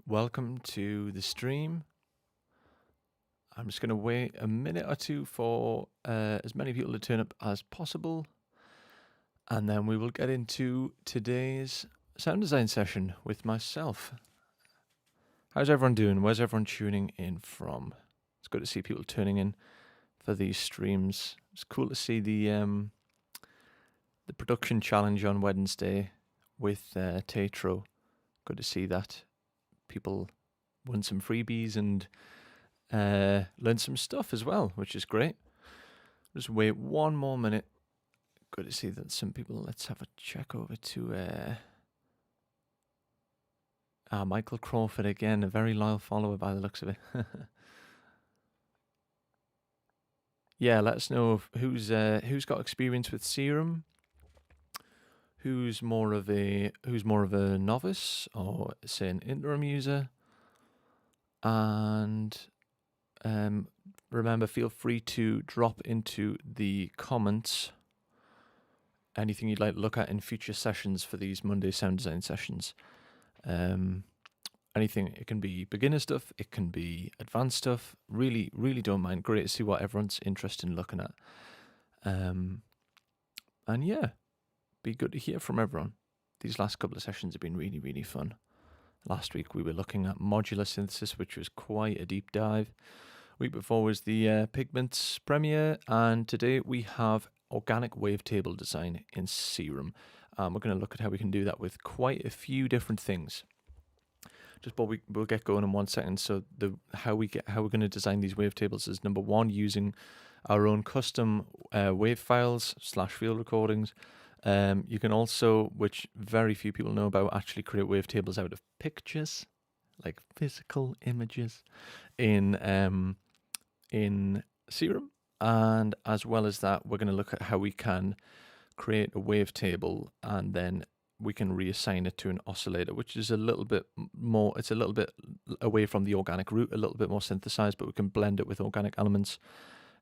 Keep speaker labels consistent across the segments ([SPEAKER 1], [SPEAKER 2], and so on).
[SPEAKER 1] welcome to the stream. I'm just going to wait a minute or two for as many people to turn up as possible, and then we will get into today's sound design session with myself. How's everyone doing? Where's everyone tuning in from? It's good to see people turning in for these streams. It's cool to see the production challenge on Wednesday with Tetro. Good to see that people won some freebies and learned some stuff as well, which is great. Just wait one more minute. Good to see that some people. Let's have a check over to Michael Crawford again, a very loyal follower by the looks of it. Yeah, let us know who's got experience with Serum. Who's more of a novice or say an interim user. And remember, feel free to drop into the comments anything you'd like to look at in future sessions for these Monday sound design sessions. Anything, it can be beginner stuff, it can be advanced stuff. Really, really don't mind. Great to see what everyone's interested in looking at. And yeah, be good to hear from everyone. These last couple of sessions have been really, really fun. Last week we were looking at modular synthesis, which was quite a deep dive. Week before was the Pigments premiere, and today we have organic wavetable design in Serum. We're going to look at how we can do that with quite a few different things. Just but we'll get going in 1 second. So how we're going to design these wavetables is number one, using our own custom wave files / field recordings. You can also, which very few people know about, actually create wavetables out of pictures, like physical images, in Serum. And as well as that, we're going to look at how we can create a wavetable and then we can reassign it to an oscillator, which is a little bit more, it's a little bit away from the organic route, a little bit more synthesized, but we can blend it with organic elements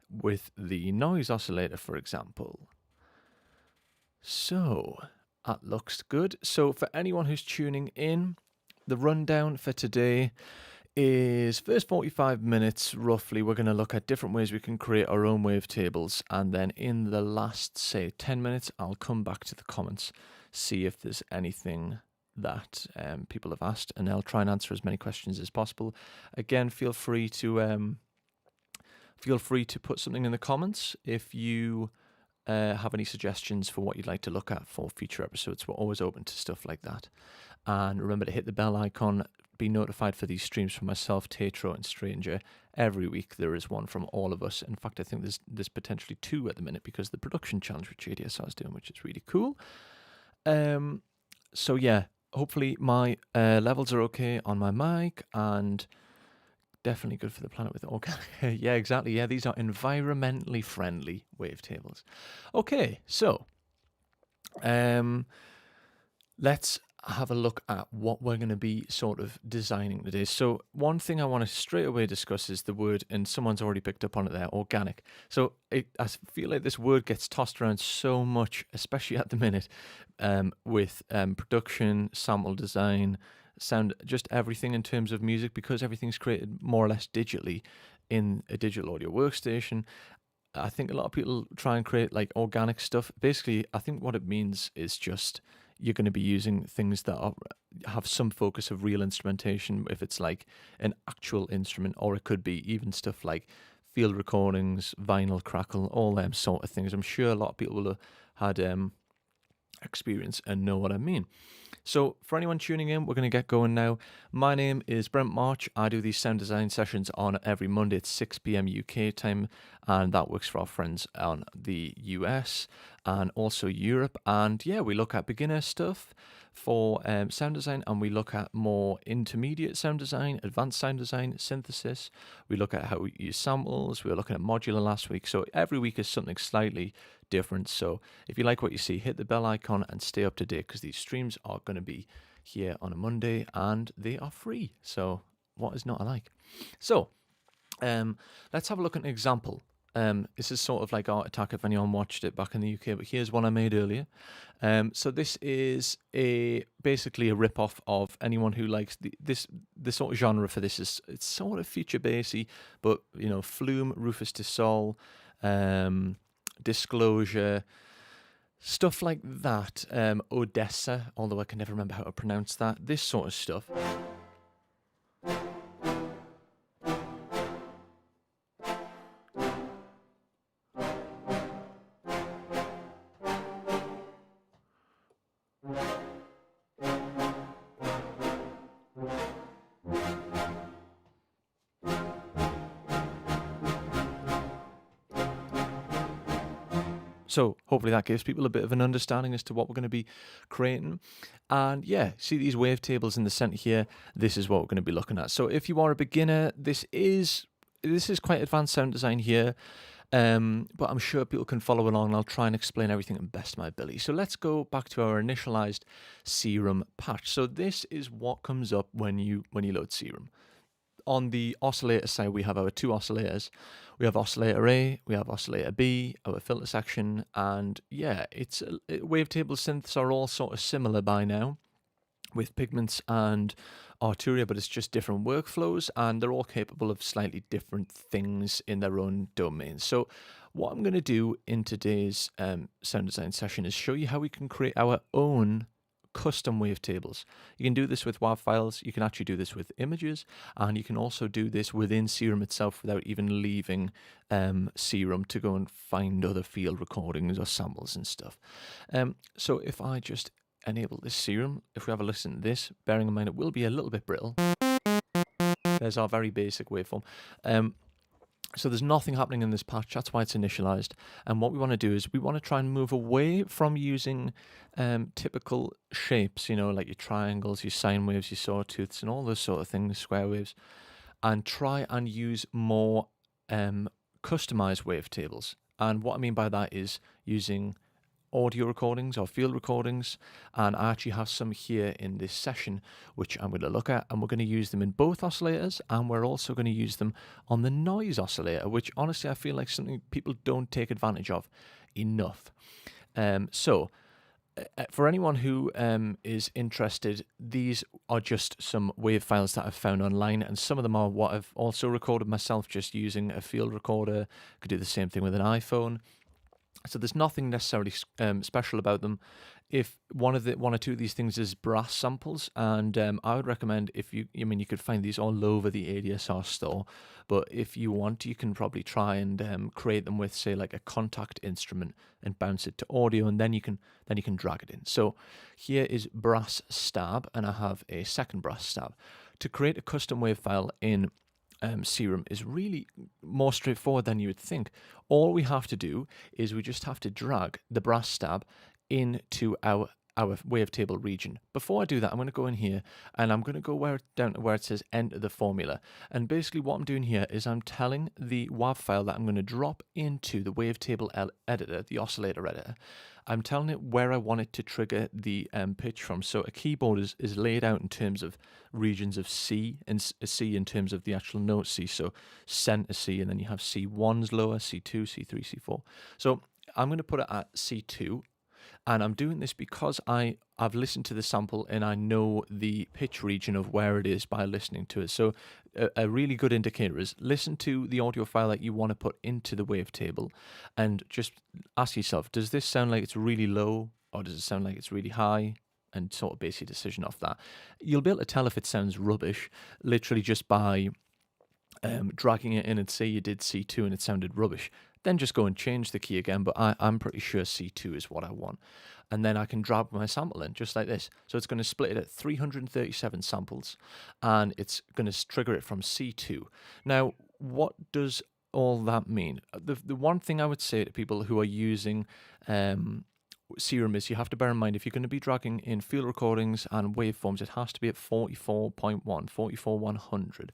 [SPEAKER 1] with the noise oscillator, for example. So that looks good. So for anyone who's tuning in, the rundown for today is first 45 minutes roughly. We're going to look at different ways we can create our own wavetables, and then in the last, say, 10 minutes, I'll come back to the comments, see if there's anything that people have asked, and I'll try and answer as many questions as possible. Again, feel free to put something in the comments if you have any suggestions for what you'd like to look at for future episodes. We're always open to stuff like that. And remember to hit the bell icon, be notified for these streams from myself, Tetro, and Stranger. Every week there is one from all of us. In fact, I think there's potentially two at the minute because the production challenge which ADSR is doing, which is really cool. So yeah, hopefully my levels are okay on my mic, and definitely good for the planet with organic. Yeah, exactly. Yeah, these are environmentally friendly wavetables. Okay, so let's have a look at what we're going to be sort of designing today. So one thing I want to straight away discuss is the word, and someone's already picked up on it there, organic. So I feel like this word gets tossed around so much, especially at the minute, with production, sample design, sound, just everything in terms of music, because everything's created more or less digitally in a digital audio workstation. I think a lot of people try and create like organic stuff. Basically, I think what it means is just you're going to be using things that have some focus of real instrumentation, if it's like an actual instrument, or it could be even stuff like field recordings, vinyl crackle, all them sort of things. I'm sure a lot of people will have had experience and know what I mean. So for anyone tuning in, we're going to get going now. My name is Brent March. I do these sound design sessions on every Monday at 6 p.m. UK time, and that works for our friends on the US and also Europe. And yeah, we look at beginner stuff for sound design, and we look at more intermediate sound design, advanced sound design, synthesis. We look at how we use samples. We were looking at modular last week. So every week is something slightly different. So if you like what you see, hit the bell icon and stay up to date, because these streams are going to be here on a Monday and they are free. So what is not to like? So let's have a look at an example. This is sort of like Art Attack if anyone watched it back in the UK, but here's one I made earlier. So this is basically a rip-off of anyone who likes the sort of genre for this is it's sort of feature bassy, but you know, Flume, Rufus Du Sol, Disclosure, stuff like that. Odessa, although I can never remember how to pronounce that. This sort of stuff. So hopefully that gives people a bit of an understanding as to what we're going to be creating. And yeah, see these wavetables in the center here. This is what we're going to be looking at. So if you are a beginner, this is quite advanced sound design here. But I'm sure people can follow along, and I'll try and explain everything to the best of my ability. So let's go back to our initialized Serum patch. So this is what comes up when you load Serum. On the oscillator side, we have our two oscillators. We have oscillator A, we have oscillator B, our filter section, and yeah, Wavetable synths are all sort of similar by now with Pigments and Arturia, but it's just different workflows, and they're all capable of slightly different things in their own domains. So what I'm going to do in today's sound design session is show you how we can create our own custom wavetables. You can do this with WAV files, you can actually do this with images, and you can also do this within Serum itself without even leaving Serum to go and find other field recordings or samples and stuff. So if I just enable this Serum, if we have a listen to this, bearing in mind it will be a little bit brittle. There's our very basic waveform. So there's nothing happening in this patch, that's why it's initialized. And what we want to do is we want to try and move away from using typical shapes, you know, like your triangles, your sine waves, your sawtooths, and all those sort of things, square waves, and try and use more customized wavetables. And what I mean by that is using audio recordings or field recordings, and I actually have some here in this session which I'm going to look at, and we're going to use them in both oscillators, and we're also going to use them on the noise oscillator, which honestly I feel like something people don't take advantage of enough. So for anyone who is interested, these are just some wave files that I've found online, and some of them are what I've also recorded myself just using a field recorder. Could do the same thing with an iPhone. So there's nothing necessarily special about them. If one or two of these things is brass samples, and I would recommend you could find these all over the ADSR store, but if you want, you can probably try and create them with, say, like a contact instrument and bounce it to audio, and then you can drag it in. So here is brass stab, and I have a second brass stab. To create a custom wave file in Serum is really more straightforward than you would think. All we have to do is we just have to drag the brass stab into our wavetable region. Before I do that, I'm going to go in here and I'm going to go down to where it says enter the formula. And basically what I'm doing here is I'm telling the WAV file that I'm going to drop into the wavetable editor, the oscillator editor. I'm telling it where I want it to trigger the pitch from. So a keyboard is laid out in terms of regions of C, and C in terms of the actual note C. So center C, and then you have C1's lower, C2, C3, C4. So I'm going to put it at C2. And I'm doing this because I've listened to the sample and I know the pitch region of where it is by listening to it. So a really good indicator is listen to the audio file that you want to put into the wavetable and just ask yourself, does this sound like it's really low or does it sound like it's really high? And sort of base your decision off that. You'll be able to tell if it sounds rubbish literally just by dragging it in, and say you did C2 and it sounded rubbish. Then just go and change the key again, but I'm pretty sure C2 is what I want. And then I can drag my sample in, just like this. So it's going to split it at 337 samples, and it's going to trigger it from C2. Now, what does all that mean? The one thing I would say to people who are using Serum is you have to bear in mind, if you're going to be dragging in field recordings and waveforms, it has to be at 44.1, 44,100.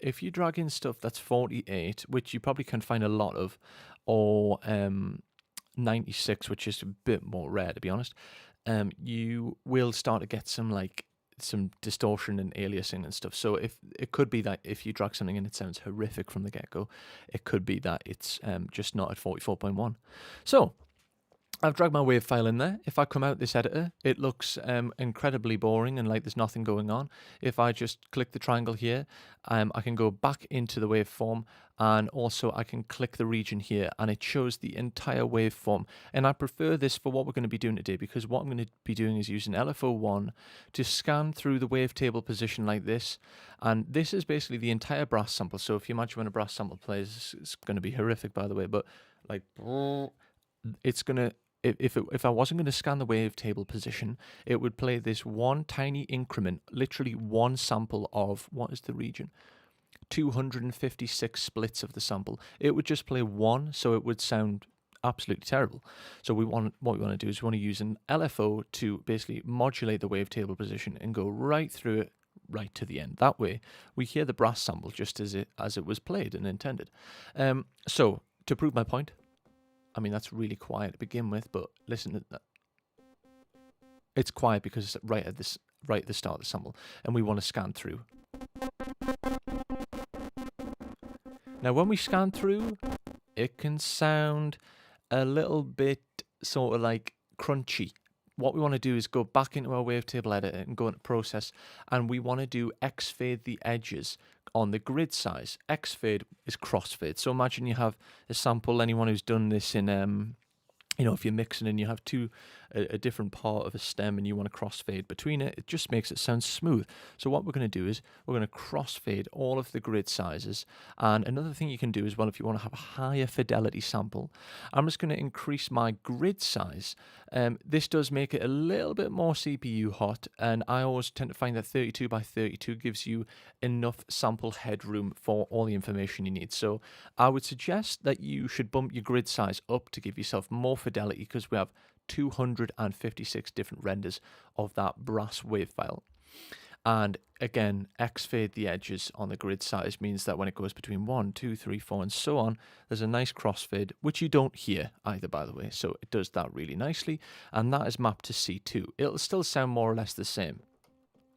[SPEAKER 1] If you drag in stuff that's 48, which you probably can find a lot of, or 96, which is a bit more rare to be honest, you will start to get some like some distortion and aliasing and stuff. So if it could be that if you drag something and it sounds horrific from the get-go, it could be that it's just not at 44.1. So I've dragged my wave file in there. If I come out this editor, it looks incredibly boring and like there's nothing going on. If I just click the triangle here, I can go back into the waveform, and also I can click the region here and it shows the entire waveform. And I prefer this for what we're going to be doing today, because what I'm going to be doing is using LFO1 to scan through the wavetable position like this. And this is basically the entire brass sample. So if you imagine when a brass sample plays, it's going to be horrific, by the way, but like it's going to, if I wasn't going to scan the wavetable position, it would play this one tiny increment, literally one sample of, what is the region? 256 splits of the sample. It would just play one, so it would sound absolutely terrible. So what we want to do is we want to use an LFO to basically modulate the wavetable position and go right through it, right to the end. That way, we hear the brass sample just as it was played and intended. So to prove my point, I mean, that's really quiet to begin with, but listen to that. It's quiet because it's right at the start of the sample, and we want to scan through. Now, when we scan through, it can sound a little bit sort of like crunchy. What we want to do is go back into our wavetable editor and go into process, and we want to do X-fade the edges on the grid size. X-fade is crossfade. So imagine you have a sample, anyone who's done this in, if you're mixing and you have a different part of a stem and you want to crossfade between it, it just makes it sound smooth. So what we're going to do is we're going to crossfade all of the grid sizes. And another thing you can do as well, if you want to have a higher fidelity sample, I'm just going to increase my grid size. This does make it a little bit more CPU hot, and I always tend to find that 32 by 32 gives you enough sample headroom for all the information you need. So I would suggest that you should bump your grid size up to give yourself more fidelity, because we have 256 different renders of that brass wave file. And again, X-fade the edges on the grid size means that when it goes between 1, 2, 3, 4, and so on, there's a nice crossfade, which you don't hear either, by the way. So it does that really nicely, and that is mapped to C2. It'll still sound more or less the same.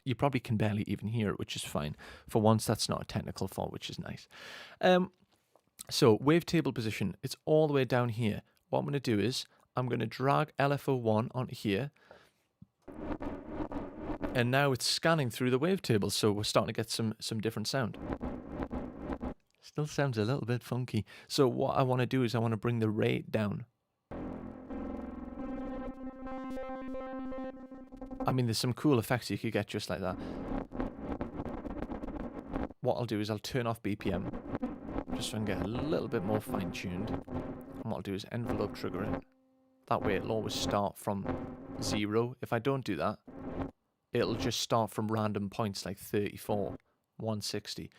[SPEAKER 1] You probably can barely even hear it, which is fine. For once, that's not a technical fault, which is nice. So wavetable position, it's all the way down here. What I'm going to do is I'm going to drag LFO1 onto here, and now it's scanning through the wavetable, so we're starting to get some different sound. Still sounds a little bit funky. So what I want to do is I want to bring the rate down. I mean, there's some cool effects you could get just like that. What I'll do is I'll turn off BPM, just so I can get a little bit more fine-tuned. And what I'll do is envelope trigger it. That way it'll always start from 0. If I don't do that, it'll just start from random points like 34, 160.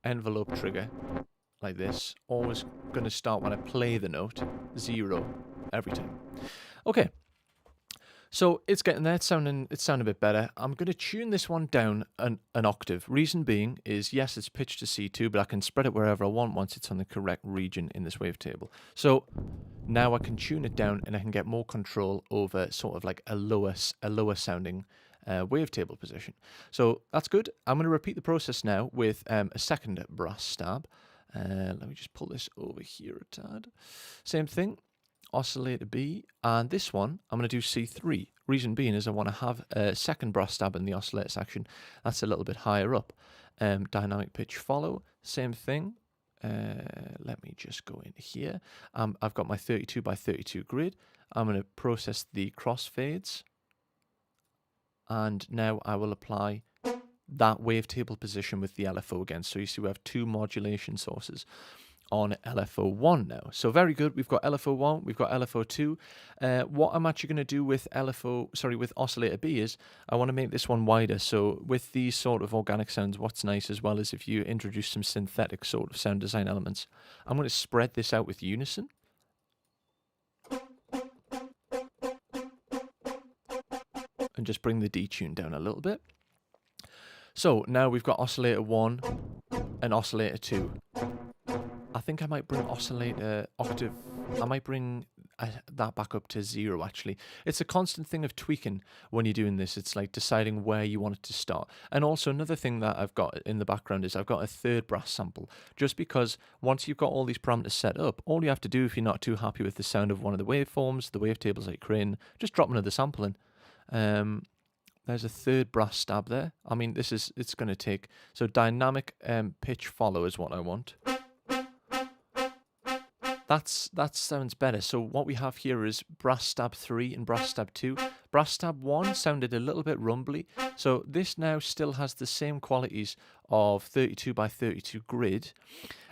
[SPEAKER 1] Envelope trigger, like this. Always going to start when I play the note, 0, every time. Okay. So it's getting there, it's sounding a bit better. I'm going to tune this one down an octave. Reason being is, yes, it's pitched to C2, but I can spread it wherever I want once it's on the correct region in this wavetable. So now I can tune it down and I can get more control over sort of like a lower sounding wavetable position. So that's good. I'm going to repeat the process now with a second brass stab. Let me just pull this over here a tad. Same thing. Oscillator B, and this one I'm going to do C3. Reason being is I want to have a second brass stab in the oscillator section. That's a little bit higher up. Dynamic pitch follow, same thing. Let me just go in here. I've got my 32 by 32 grid. I'm going to process the crossfades, and now I will apply that wavetable position with the LFO again. So you see we have two modulation sources on LFO1 now. So very good. We've got LFO1, we've got LFO2. What I'm actually going to do with with oscillator B is I want to make this one wider. So with these sort of organic sounds, what's nice as well is if you introduce some synthetic sort of sound design elements. I'm going to spread this out with unison. And just bring the detune down a little bit. So now we've got oscillator 1 and oscillator 2. I think I might bring oscillator octave. I might bring that back up to 0 actually. It's a constant thing of tweaking when you're doing this. It's like deciding where you want it to start. And also another thing that I've got in the background is I've got a third brass sample, just because once you've got all these parameters set up, all you have to do if you're not too happy with the sound of one of the waveforms, the wavetables that you're creating, just drop another sample in. There's a third brass stab there. I mean, it's going to take, so dynamic pitch follow is what I want. That sounds better. So what we have here is brass stab 3 and brass stab 2. Brass stab 1 sounded a little bit rumbly. So this now still has the same qualities of 32 by 32 grid.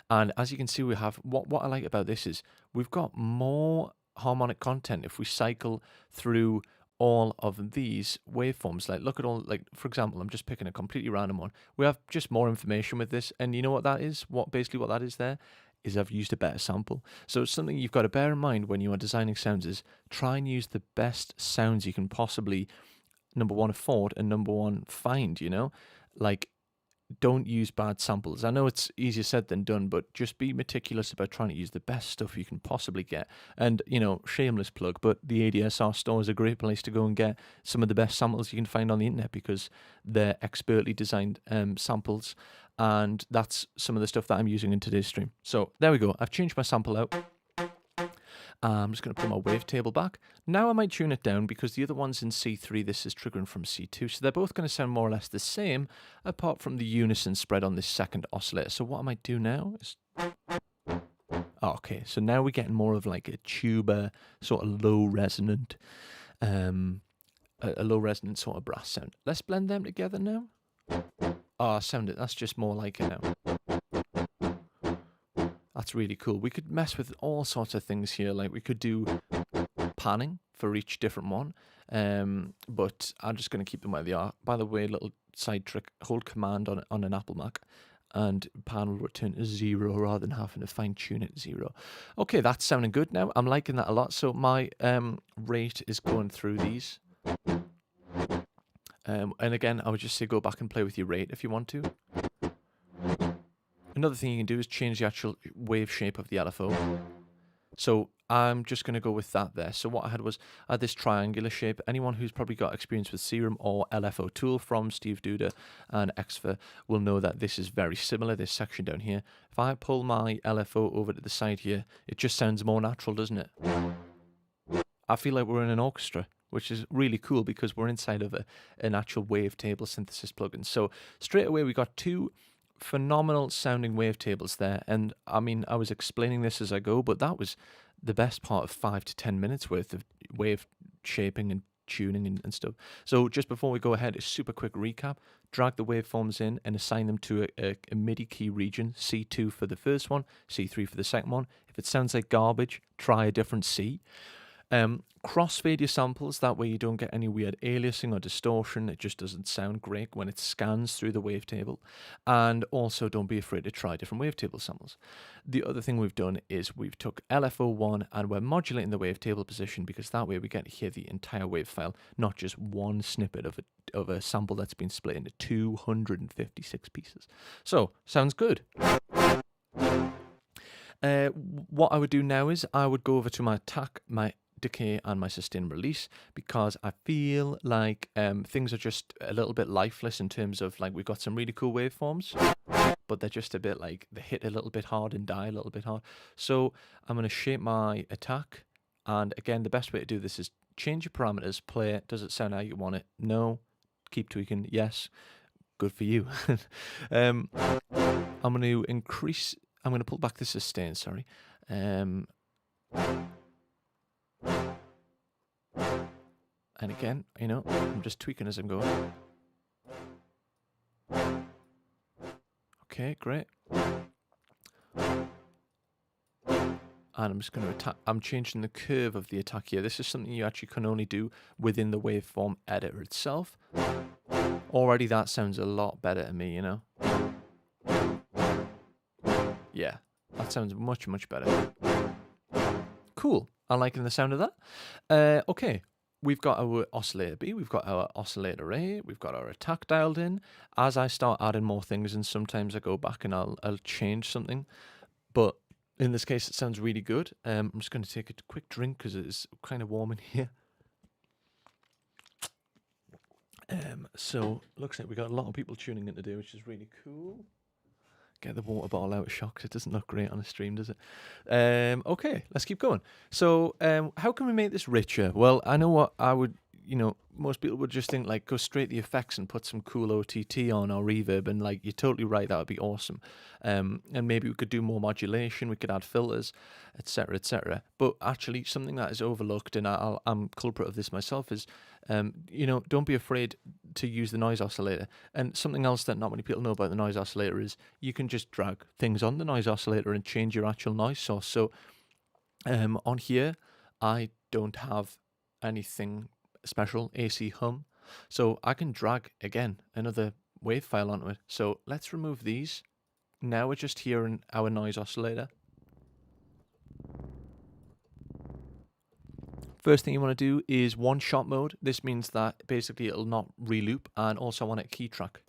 [SPEAKER 1] And as you can see, we have, what I like about this is we've got more harmonic content if we cycle through all of these waveforms. Like, look at all, like, for example, I'm just picking a completely random one. We have just more information with this, and you know what that is? Basically what that is there is I've used a better sample. So something you've got to bear in mind when you are designing sounds is try and use the best sounds you can possibly, number one, afford, and number one, find, you know? Like, don't use bad samples. I know it's easier said than done, but just be meticulous about trying to use the best stuff you can possibly get. And, you know, shameless plug, but the ADSR store is a great place to go and get some of the best samples you can find on the internet, because they're expertly designed samples, and that's some of the stuff that I'm using in today's stream. So there we go. I've changed my sample out. I'm just going to put my wavetable back. Now I might tune it down because the other one's in C3, this is triggering from C2. So they're both going to sound more or less the same, apart from the unison spread on this second oscillator. So what I might do now is... okay, so now we're getting more of like a tuba, sort of low resonant, a low resonant sort of brass sound. Let's blend them together now. That's just more like it now. That's really cool. We could mess with all sorts of things here. Like, we could do panning for each different one. But I'm just going to keep them where they are. By the way, little side trick, hold command on an Apple Mac and pan will return to 0 rather than having to fine tune it to 0. Okay, that's sounding good now. I'm liking that a lot. So my rate is going through these. And again, I would just say go back and play with your rate if you want to. Another thing you can do is change the actual wave shape of the LFO. So I'm just going to go with that there. So what I had was, I had this triangular shape. Anyone who's probably got experience with Serum or LFO tool from Steve Duda and Xfer will know that this is very similar, this section down here. If I pull my LFO over to the side here, it just sounds more natural, doesn't it? I feel like we're in an orchestra, which is really cool because we're inside of an actual wavetable synthesis plugin. So straight away we got two phenomenal sounding wavetables there, and I mean, I was explaining this as I go, but that was the best part of 5 to 10 minutes worth of wave shaping and tuning and stuff. So just before we go ahead, a super quick recap. Drag the waveforms in and assign them to a MIDI key region, C2 for the first one, C3 for the second one. If it sounds like garbage, try a different C. Crossfade your samples, that way you don't get any weird aliasing or distortion. It just doesn't sound great when it scans through the wavetable. And also don't be afraid to try different wavetable samples. The other thing we've done is we've took LFO1 and we're modulating the wavetable position, because that way we get to hear the entire wave file, not just one snippet of a sample that's been split into 256 pieces. So, sounds good. What I would do now is I would go over to my attack, my decay and my sustain release, because I feel like things are just a little bit lifeless in terms of, like, we've got some really cool waveforms, but they're just a bit like they hit a little bit hard and die a little bit hard. So I'm going to shape my attack, and again, the best way to do this is change your parameters, play it. Does it sound how you want it? No. Keep tweaking. Yes. Good for you. I'm going to increase, I'm going to pull back the sustain, sorry. And again, you know, I'm just tweaking as I'm going. Okay, great. And I'm just going to attack. I'm changing the curve of the attack here. This is something you actually can only do within the waveform editor itself. Already that sounds a lot better to me, you know. Yeah, that sounds much, much better. Cool. I'm liking the sound of that. Okay. We've got our oscillator B, we've got our oscillator A, we've got our attack dialed in. As I start adding more things, and sometimes I go back and I'll change something, but In this case, it sounds really good. I'm just going to take a quick drink because it's kind of warm in here. So looks like we got a lot of people tuning in today, which is really cool. Get the water bottle out, shocked. It doesn't look great on a stream, does it? Okay, let's keep going. So how can we make this richer? Well, I know what I would, most people would just think like go straight to the effects and put some cool OTT on or reverb, and like you're totally right, that would be awesome. And maybe we could do more modulation, we could add filters, etc., etc. But actually, something that is overlooked, and I'm culprit of this myself, is don't be afraid to use the noise oscillator. And something else that not many people know about the noise oscillator is you can just drag things on the noise oscillator and change your actual noise source. So on here, I don't have anything special, AC hum. So I can drag, again, another wave file onto it. So let's remove these. Now we're just hearing our noise oscillator. First thing you want to do is one-shot mode. This means that basically it'll not re-loop, and also I want it key track.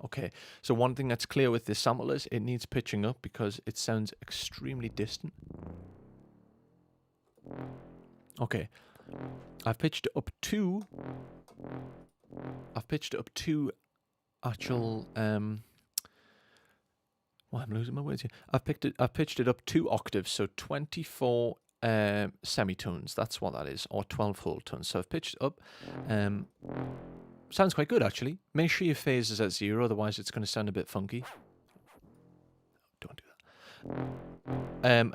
[SPEAKER 1] Okay, so one thing that's clear with this sample is it needs pitching up because it sounds extremely distant. Okay, I've pitched it up to actual well, I'm losing my words here. I've pitched it up 2 octaves, so 24 semitones. That's what that is, or 12 whole tones. So I've pitched it up. Sounds quite good, actually. Make sure your phase is at 0, otherwise it's going to sound a bit funky. Don't do that. And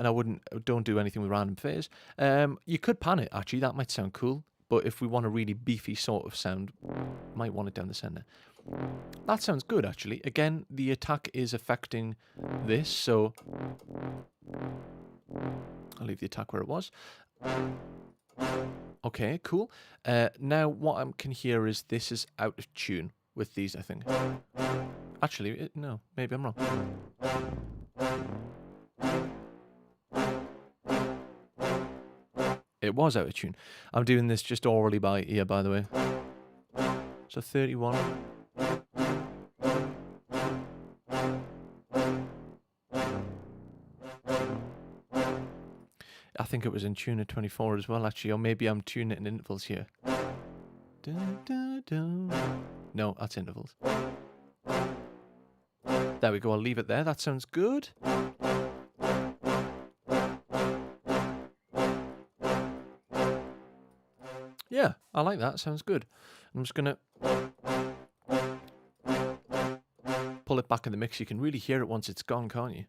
[SPEAKER 1] don't do anything with random phase. You could pan it, actually. That might sound cool. But if we want a really beefy sort of sound, might want it down the center. That sounds good, actually. Again, the attack is affecting this, so I'll leave the attack where it was. Okay, cool. Now what I can hear is this is out of tune with these, I think. Actually, no, maybe I'm wrong. It was out of tune. I'm doing this just orally by ear, by the way. So 31. I think it was in tune at 24 as well, actually, or maybe I'm tuning it in intervals here. Dun, dun, dun. No, that's intervals. There we go, I'll leave it there. That sounds good. Yeah, I like that. Sounds good. I'm just going to pull it back in the mix. You can really hear it once it's gone, can't you?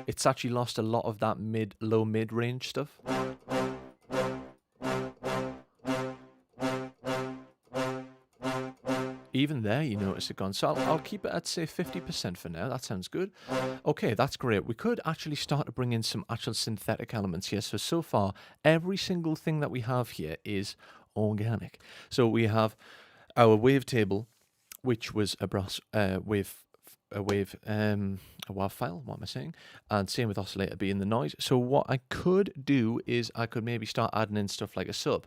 [SPEAKER 1] It's actually lost a lot of that low mid range stuff. Even there, you notice it gone. So I'll keep it at, say, 50% for now. That sounds good. Okay, that's great. We could actually start to bring in some actual synthetic elements here. So far, every single thing that we have here is organic. So we have our wavetable, which was a WAV file, what am I saying? And same with oscillator B in the noise. So what I could do is I could maybe start adding in stuff like a sub.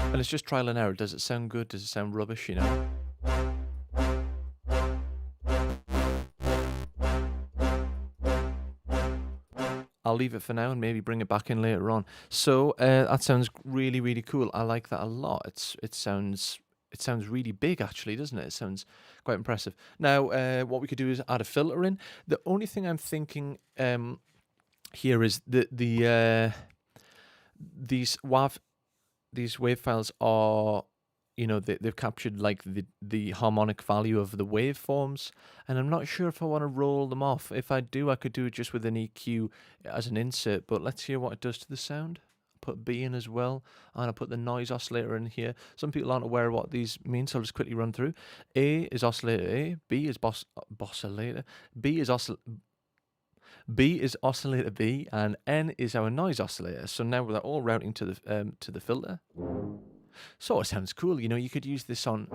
[SPEAKER 1] And it's just trial and error. Does it sound good? Does it sound rubbish, you know? I'll leave it for now and maybe bring it back in later on. So that sounds really, really cool. I like that a lot. It sounds really big, actually, doesn't it? It sounds quite impressive. Now, what we could do is add a filter in. The only thing I'm thinking here is these wave files are, they've captured like the harmonic value of the waveforms, and I'm not sure if I want to roll them off. If I do, I could do it just with an EQ as an insert, but let's hear what it does to the sound. Put B in as well, and I put the noise oscillator in here. Some people aren't aware of what these mean, so I'll just quickly run through. A is oscillator A, B is bossolator, B is oscillator B, and N is our noise oscillator. So now they're all routing to the filter. So it sounds cool. You could use this on...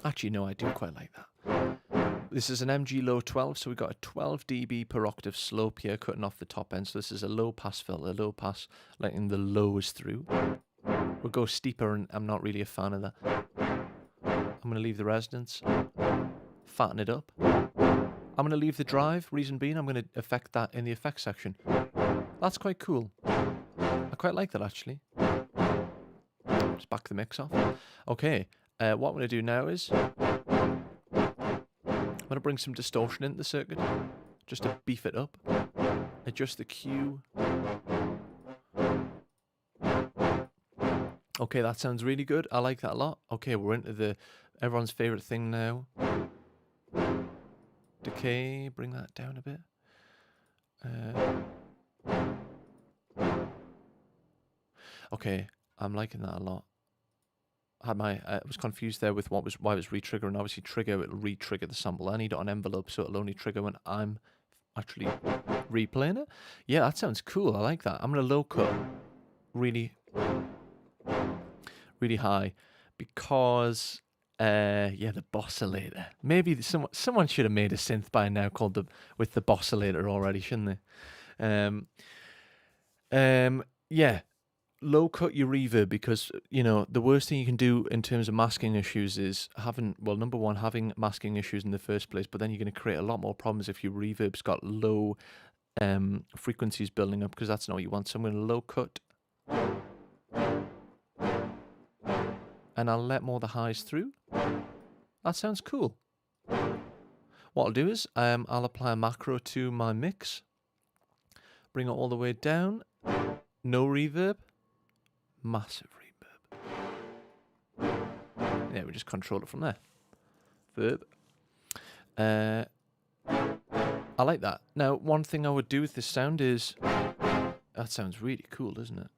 [SPEAKER 1] Actually, no, I do quite like that. This is an MG low 12, so we've got a 12 dB per octave slope here, cutting off the top end. So this is a low pass filter, low pass, letting the lows through. we'll go steeper, and I'm not really a fan of that. I'm going to leave the resonance, fatten it up. I'm going to leave the drive, reason being I'm going to affect that in the effects section. That's quite cool. I quite like that, actually. Just back the mix off. Okay, what I'm going to do now is I'm going to bring some distortion into the circuit, just to beef it up. Adjust the Q. Okay, that sounds really good. I like that a lot. Okay, we're into everyone's favorite thing now. Decay, bring that down a bit. Okay, I'm liking that a lot. I was confused there with why it was re-triggering. Obviously, it'll re-trigger the sample. I need it on envelope, so it'll only trigger when I'm actually replaying it. Yeah, that sounds cool. I like that. I'm gonna low cut really high because yeah, the boscillator. Maybe someone should have made a synth by now called with the boscillator already, shouldn't they? Yeah. Low cut your reverb, because the worst thing you can do in terms of masking issues is number one, having masking issues in the first place, but then you're going to create a lot more problems if your reverb's got low frequencies building up, because that's not what you want. So I'm going to low cut, and I'll let more of the highs through. That sounds cool. What I'll do is I'll apply a macro to my mix, bring it all the way down, no reverb. Massive reverb. Yeah, we just control it from there. Verb. I like that. Now, one thing I would do with this sound is... That sounds really cool, doesn't it?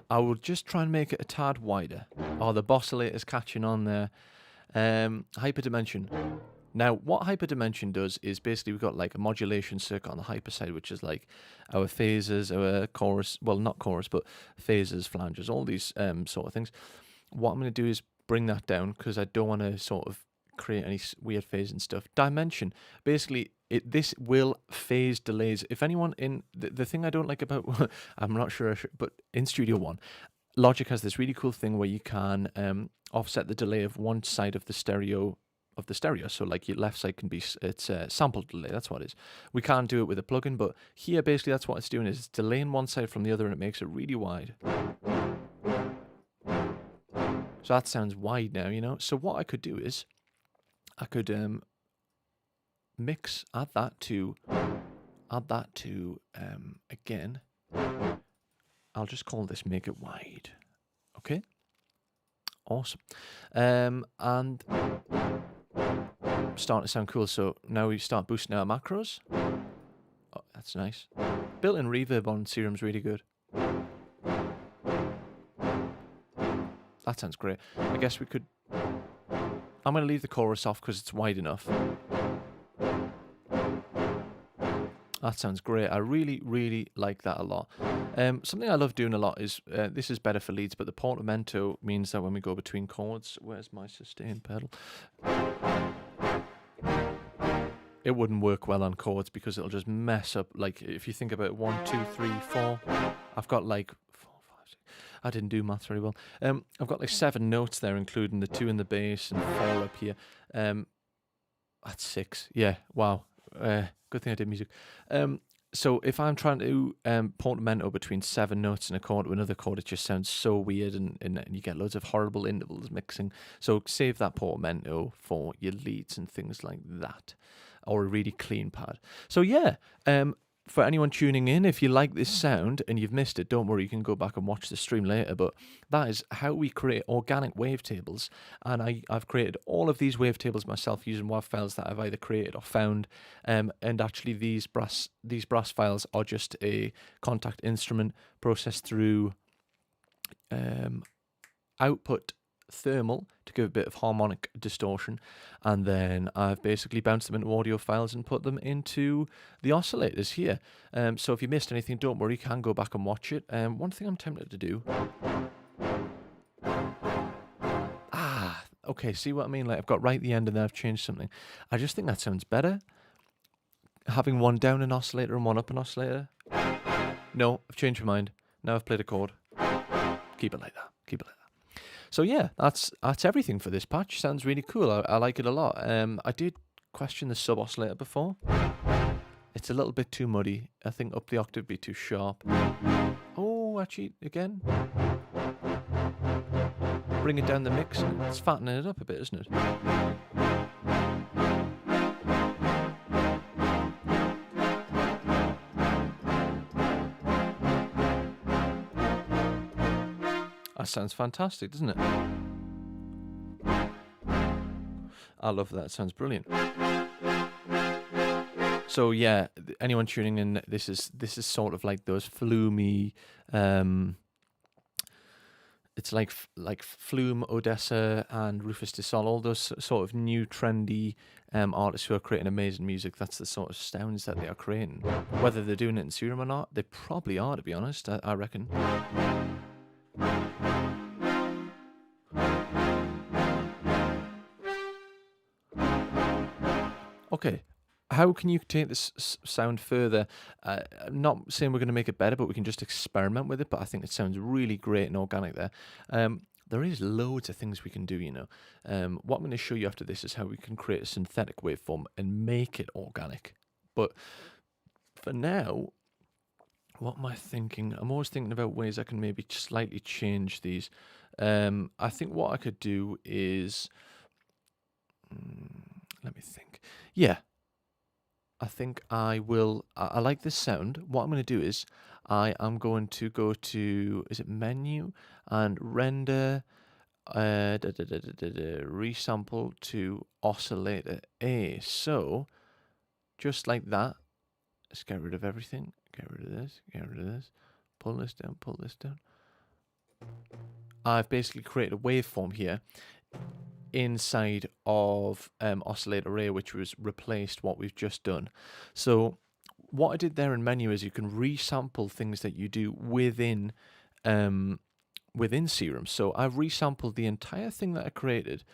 [SPEAKER 1] I will just try and make it a tad wider. Oh, the boscillator's catching on there. Hyperdimension. Now, what hyperdimension does is basically we've got like a modulation circuit on the hyper side, which is like our phasers, our chorus, well, not chorus, but phasers, flanges, all these sort of things. What I'm going to do is bring that down, because I don't want to sort of create any weird phase and stuff. Dimension, basically, this will phase delays. If anyone in the thing I don't like about, I'm not sure, but in Studio One, Logic has this really cool thing where you can offset the delay of one side of the stereo. So like your left side can be, it's sample delay, that's what it is. We can't do it with a plugin, but here basically that's what it's doing, is it's delaying one side from the other, and it makes it really wide. So that sounds wide now, So what I could do is I could mix, add that to again, I'll just call this make it wide. Okay, awesome. And starting to sound cool. So now we start boosting our macros. Oh, that's nice. Built-in reverb on Serum's really good. That sounds great. I guess we could... I'm going to leave the chorus off because it's wide enough. That sounds great. I really, really like that a lot. Something I love doing a lot is, this is better for leads, but the portamento means that when we go between chords, where's my sustain pedal? It wouldn't work well on chords because it'll just mess up. Like if you think about 1, 2, 3, 4, I've got like 4, 5, 6. I didn't do maths very well. I've got like 7 notes there, including the 2 in the bass and 4 up here. That's 6. Yeah, wow. Good thing I did music. So if I'm trying to portamento between 7 notes and a chord to another chord, it just sounds so weird, and you get loads of horrible intervals mixing. So save that portamento for your leads and things like that, or a really clean pad. So yeah, for anyone tuning in, if you like this sound and you've missed it, don't worry, you can go back and watch the stream later. But that is how we create organic wavetables, and I've created all of these wavetables myself using WAV files that I've either created or found. And actually, these brass files are just a contact instrument processed through output thermal to give a bit of harmonic distortion, and then I've basically bounced them into audio files and put them into the oscillators here. So if you missed anything, don't worry, you can go back and watch it. One thing I'm tempted to do, okay, see what I mean? Like I've got right at the end and then I've changed something. I just think that sounds better. having one down an oscillator and one up an oscillator. No, I've changed my mind. Now I've played a chord. Keep it like that. Keep it like that. So yeah, that's everything for this patch. Sounds really cool. I like it a lot. I did question the sub oscillator before. It's a little bit too muddy. I think up the octave be too sharp. Oh, actually, again. Bring it down the mix. It's fattening it up a bit, isn't it? That sounds fantastic, doesn't it? I love that. It sounds brilliant. So yeah, anyone tuning in, this is sort of like those flumey. It's like Flume, Odessa, and Rufus de Sol, all those sort of new trendy artists who are creating amazing music. That's the sort of sounds that they are creating. Whether they're doing it in Serum or not, they probably are, to be honest. I reckon. Okay, how can you take this sound further? I'm not saying we're going to make it better, but we can just experiment with it. But I think it sounds really great and organic there. There is loads of things we can do, you know. What I'm going to show you after this is how we can create a synthetic waveform and make it organic. But for now, what am I thinking? I'm always thinking about ways I can maybe slightly change these. I think what I could do is... let me think. Yeah. I think I will... I like this sound. What I'm going to do is I am going to go to... Is it menu? And render... resample to oscillator A. So, just like that. Let's get rid of everything. Get rid of this. Get rid of this. Pull this down. Pull this down. I've basically created a waveform here inside of oscillator A, which was replaced what we've just done. So what I did there in menu is you can resample things that you do within Serum. So I've resampled the entire thing that I created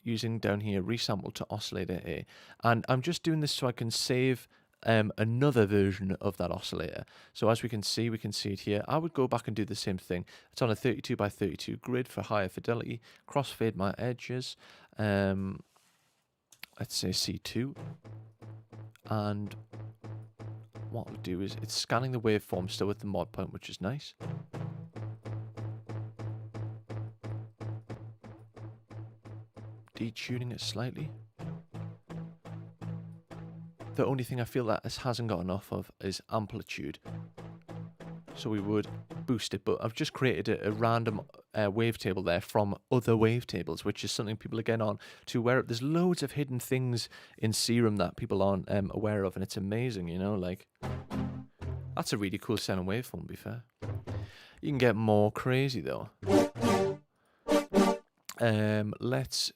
[SPEAKER 1] using down here resample to oscillator A, and I'm just doing this so I can save another version of that oscillator. So as we can see it here. I would go back and do the same thing. It's on a 32 by 32 grid for higher fidelity. Crossfade my edges. Let's say C2. And what we'll do is it's scanning the waveform still with the mod point, which is nice. Detuning it slightly. The only thing I feel that this hasn't got enough of is amplitude. So we would boost it, but I've just created a random wavetable there from other wavetables, which is something people are getting on to aware of. There's loads of hidden things in Serum that people aren't aware of, and it's amazing, you know, like, that's a really cool sounding waveform, to be fair. You can get more crazy, though. Let's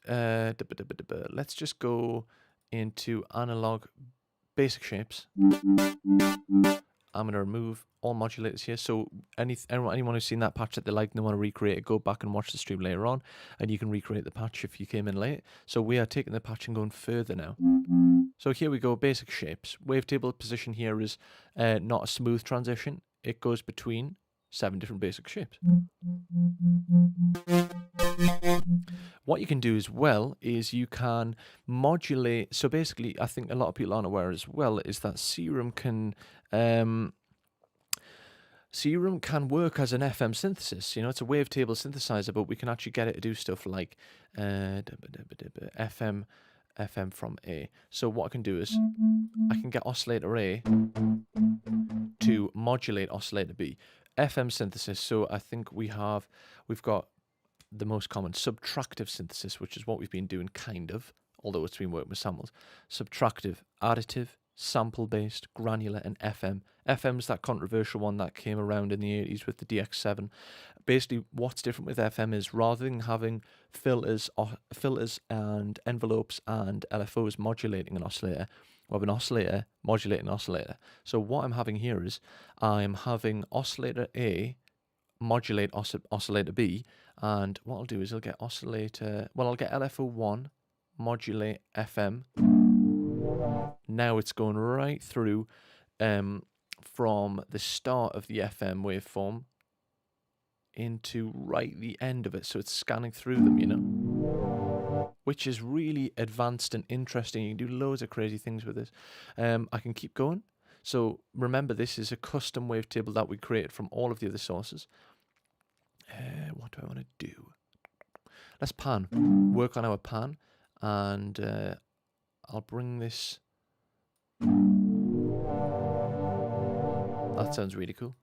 [SPEAKER 1] just go into analog basic shapes. I'm going to remove all modulators here. So anyone who's seen that patch that they like and they want to recreate it, go back and watch the stream later on, and you can recreate the patch if you came in late. So we are taking the patch and going further now. So here we go, basic shapes. Wavetable position here is not a smooth transition. It goes between 7 different basic shapes. What you can do as well is you can modulate. So basically, I think a lot of people aren't aware as well is that Serum can work as an FM synthesis. You know, it's a wavetable synthesizer, but we can actually get it to do stuff like FM from A. So what I can do is I can get oscillator A to modulate oscillator B. FM synthesis. So I think we've got the most common subtractive synthesis, which is what we've been doing kind of, although it's been working with samples. Subtractive, additive, sample-based, granular, and FM. FM's that controversial one that came around in the 80s with the DX7. Basically, what's different with FM is rather than having filters and envelopes and LFOs modulating an oscillator, we have an oscillator modulating an oscillator. So what I'm having here is I'm having oscillator A modulate oscillator B, and what I'll do is I'll get LFO1 modulate FM, Now it's going right through from the start of the FM waveform into right the end of it. So it's scanning through them, you know, which is really advanced and interesting. You can do loads of crazy things with this. I can keep going. So remember, this is a custom wavetable that we created from all of the other sources. What do I want to do? Let's pan. Work on our pan, and I'll bring this. That sounds really cool.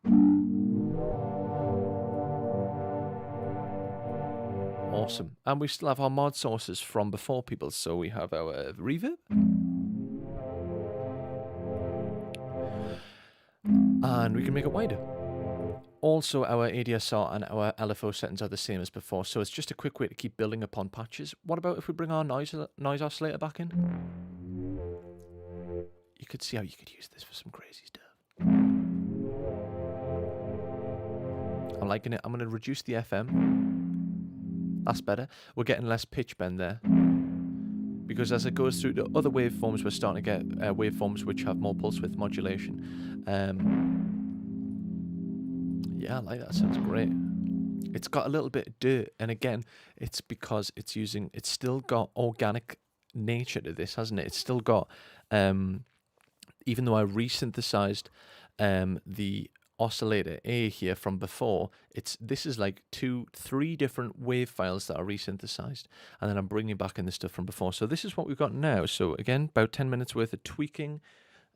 [SPEAKER 1] Awesome. And we still have our mod sources from before, people. So we have our reverb. And we can make it wider. Also, our ADSR and our LFO settings are the same as before, so it's just a quick way to keep building upon patches. What about if we bring our noise oscillator back in? You could see how you could use this for some crazy stuff. I'm liking it. I'm going to reduce the FM. That's better. We're getting less pitch bend there. Because as it goes through the other waveforms, we're starting to get waveforms which have more pulse width modulation. Yeah, I like that. Sounds great. It's got a little bit of dirt, and again, it's because it's still got organic nature to this, hasn't it? It's still got, even though I resynthesized the oscillator A here from before, this is like 2-3 different wave files that are resynthesized, and then I'm bringing back in the stuff from before. So this is what we've got now. So again, about 10 minutes worth of tweaking,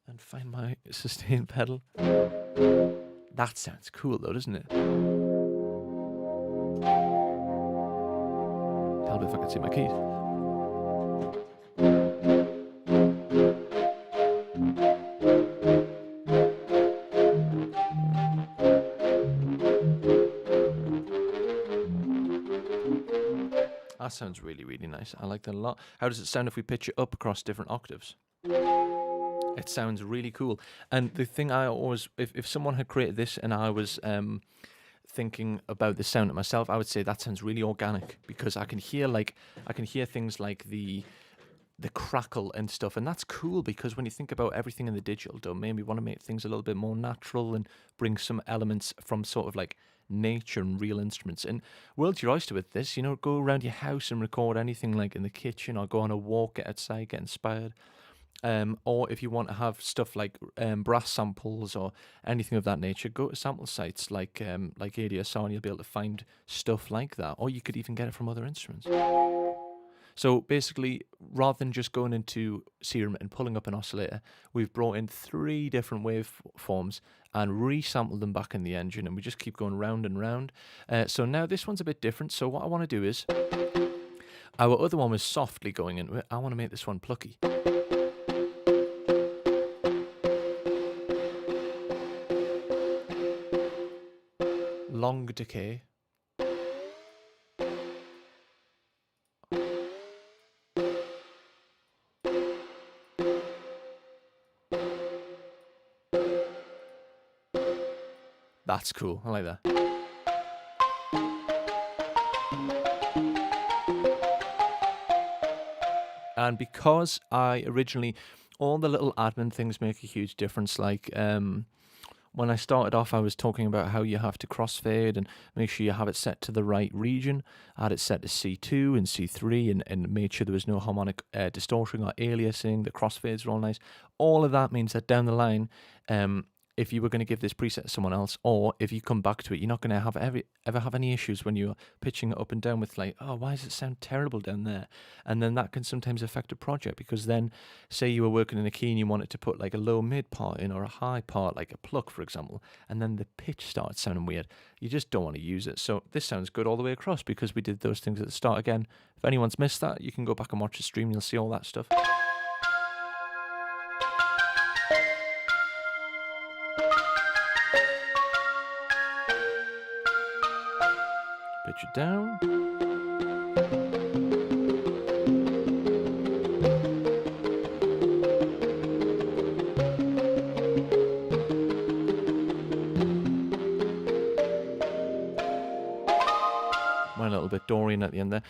[SPEAKER 1] and find my sustain pedal. That sounds cool though, doesn't it? Tell me if I can see my keys. That sounds really, really nice. I like that a lot. How does it sound if we pitch it up across different octaves? It sounds really cool. And the thing I always, if someone had created this and I was thinking about the sound of myself, I would say that sounds really organic, because I can hear things like the crackle and stuff, and that's cool, because when you think about everything in the digital domain, we want to make things a little bit more natural and bring some elements from sort of like nature and real instruments. And world's your oyster with this, you know, go around your house and record anything like in the kitchen, or go on a walk, get outside, get inspired. Or if you want to have stuff like brass samples or anything of that nature, go to sample sites like ADSR, and you'll be able to find stuff like that. Or you could even get it from other instruments. So basically, rather than just going into Serum and pulling up an oscillator, we've brought in 3 different waveforms and resampled them back in the engine, and we just keep going round and round. So now this one's a bit different. So what I want to do is, our other one was softly going into it. I want to make this one plucky. Long decay. That's cool. I like that. And because I originally, all the little admin things make a huge difference. Like when I started off, I was talking about how you have to crossfade and make sure you have it set to the right region. I had it set to C2 and C3 and made sure there was no harmonic distortion or aliasing. The crossfades are all nice. All of that means that down the line, if you were going to give this preset to someone else, or if you come back to it, you're not going to have ever have any issues when you're pitching it up and down with like, oh, why does it sound terrible down there? And then that can sometimes affect a project, because then say you were working in a key and you wanted to put like a low mid part in or a high part, like a pluck, for example, and then the pitch starts sounding weird. You just don't want to use it. So this sounds good all the way across because we did those things at the start. Again, if anyone's missed that, you can go back and watch the stream and you'll see all that stuff. Pitch it down. Went a little bit Dorian at the end there.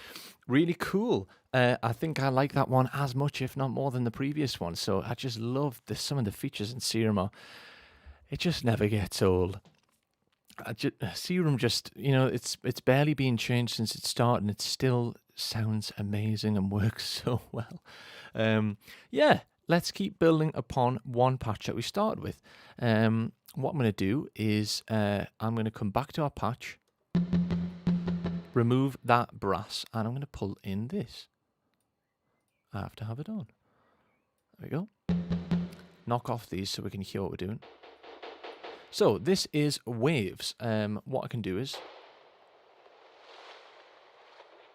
[SPEAKER 1] Really cool. I think I like that one as much, if not more, than the previous one. So I just love some of the features in Serum. It just never gets old. Serum just, you know, it's barely been changed since it started, and it still sounds amazing and works so well. Yeah, let's keep building upon one patch that we started with. What I'm going to do is I'm going to come back to our patch, remove that brass, and I'm going to pull in this. I have to have it on. There we go. Knock off these so we can hear what we're doing. So this is waves. What I can do is,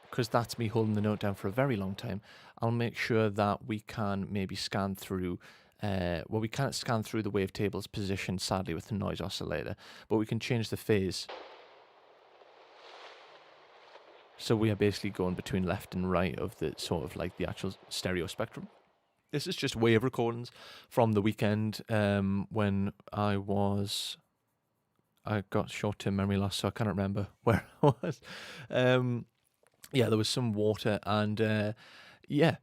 [SPEAKER 1] because that's me holding the note down for a very long time, I'll make sure that we can maybe scan through, well, we can't scan through the wavetable's position, sadly, with the noise oscillator, but we can change the phase. So we are basically going between left and right of the sort of like the actual stereo spectrum. This is just wave recordings from the weekend when I got short-term memory loss, so I cannot remember where I was. Yeah, there was some water, and yeah,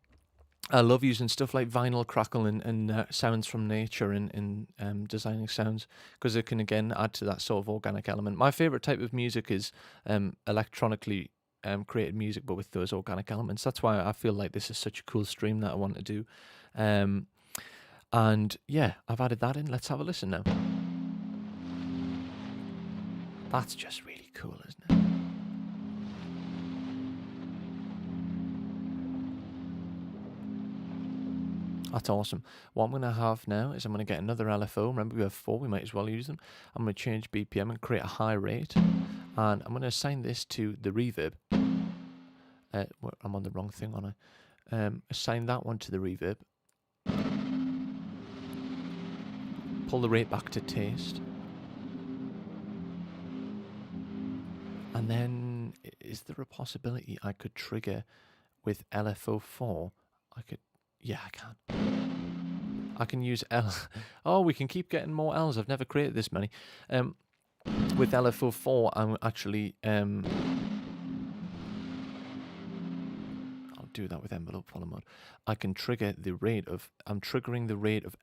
[SPEAKER 1] I love using stuff like vinyl crackle and sounds from nature in designing sounds, because it can again add to that sort of organic element. My favorite type of music is electronically created music, but with those organic elements. That's why I feel like this is such a cool stream that I want to do. And yeah, I've added that in. Let's have a listen now. That's just really cool, isn't it? That's awesome. What I'm going to have now is I'm going to get another LFO. Remember, we have 4. We might as well use them. I'm going to change BPM and create a high rate. And I'm going to assign this to the reverb. I'm on the wrong thing, aren't I? Assign that one to the reverb. Pull the rate back to taste. And then, is there a possibility I could trigger with LFO4? Yeah, I can. I can use L. Oh, we can keep getting more L's. I've never created this many. With LFO4, I'm actually I'll do that with envelope follow mode. I can trigger the rate of. I'm triggering the rate of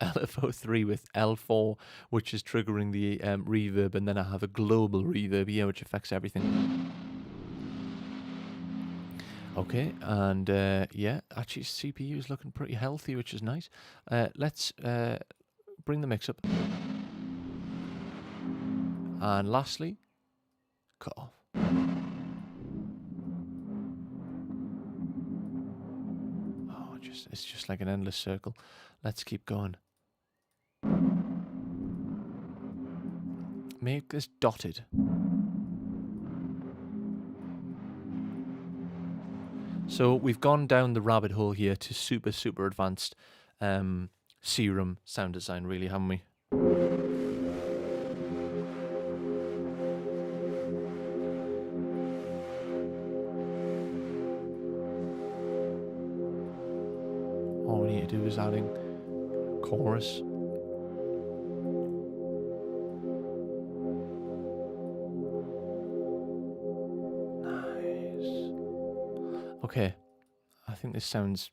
[SPEAKER 1] LFO3 with L4, which is triggering the reverb, and then I have a global reverb here, which affects everything. Okay, and yeah, actually CPU is looking pretty healthy, which is nice. Let's bring the mix up. And lastly, cut off. Oh, it's just like an endless circle. Let's keep going. Make this dotted. So we've gone down the rabbit hole here to super advanced Serum sound design, really, haven't we? All we need to do is adding chorus. Okay, I think this sounds